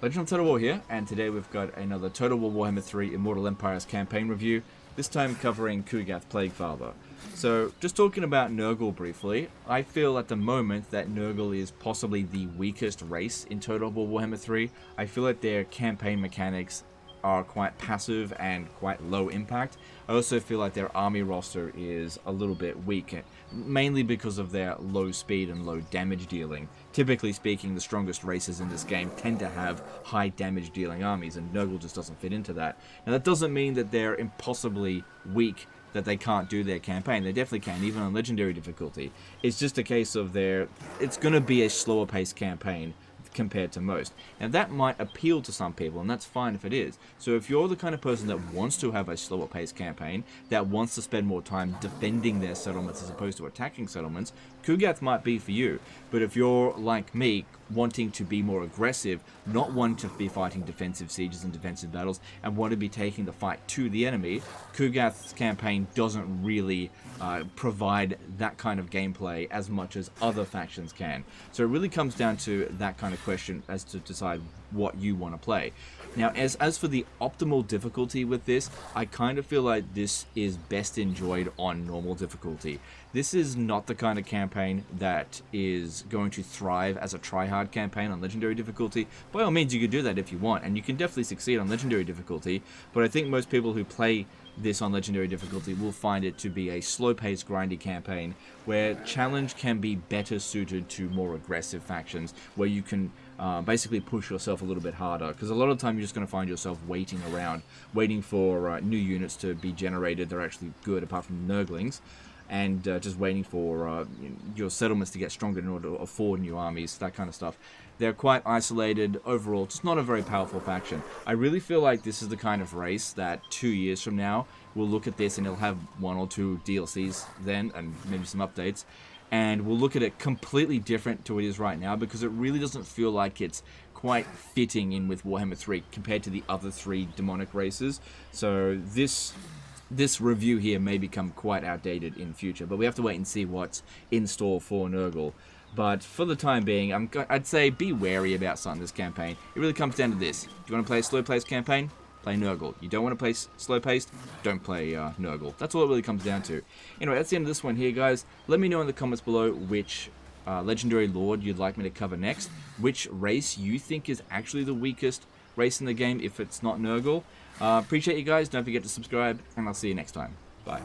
Legend of Total War here, and today we've got another Total War Warhammer 3 Immortal Empires campaign review, this time covering Kugath Plaguefather. So, just talking about Nurgle briefly, I feel at the moment that Nurgle is possibly the weakest race in Total War Warhammer 3. I feel like their campaign mechanics are quite passive and quite low impact. I also feel like their army roster is a little bit weak, mainly because of their low speed and low damage dealing. Typically speaking, the strongest races in this game tend to have high damage dealing armies, and Nurgle just doesn't fit into that. Now that doesn't mean that they're impossibly weak, that they can't do their campaign. They definitely can, even on legendary difficulty. It's just a case of it's going to be a slower paced campaign compared to most. Now that might appeal to some people, and that's fine if it is. So if you're the kind of person that wants to have a slower paced campaign, that wants to spend more time defending their settlements as opposed to attacking settlements, Kugath might be for you. But if you're like me, wanting to be more aggressive, not wanting to be fighting defensive sieges and defensive battles, and want to be taking the fight to the enemy, Kugath's campaign doesn't really provide that kind of gameplay as much as other factions can. So it really comes down to that kind of question as to decide what you want to play. Now, as for the optimal difficulty with this, I kind of feel like this is best enjoyed on normal difficulty. This is not the kind of campaign that is going to thrive as a try-hard campaign on legendary difficulty. By all means, you could do that if you want, and you can definitely succeed on legendary difficulty, but I think most people who play this on legendary difficulty will find it to be a slow-paced, grindy campaign where challenge can be better suited to more aggressive factions, where you can basically push yourself a little bit harder, because a lot of the time you're just going to find yourself waiting around, waiting for new units to be generated. They're actually good, apart from Nurglings, and just waiting for your settlements to get stronger in order to afford new armies, that kind of stuff. They're quite isolated overall, just not a very powerful faction. I really feel like this is the kind of race that 2 years from now, we'll look at this and it'll have 1 or 2 DLCs then, and maybe some updates, and we'll look at it completely different to what it is right now, because it really doesn't feel like it's quite fitting in with Warhammer 3 compared to the other 3 demonic races. So this review here may become quite outdated in future, but we have to wait and see what's in store for Nurgle. But for the time being, I'd say be wary about starting this campaign. It really comes down to this. Do you want to play a slow-paced campaign? Play Nurgle. You don't want to play slow-paced? Don't play Nurgle. That's all it really comes down to. Anyway, that's the end of this one here, guys. Let me know in the comments below which Legendary Lord you'd like me to cover next, which race you think is actually the weakest race in the game if it's not Nurgle. Appreciate you guys. Don't forget to subscribe, and I'll see you next time. Bye.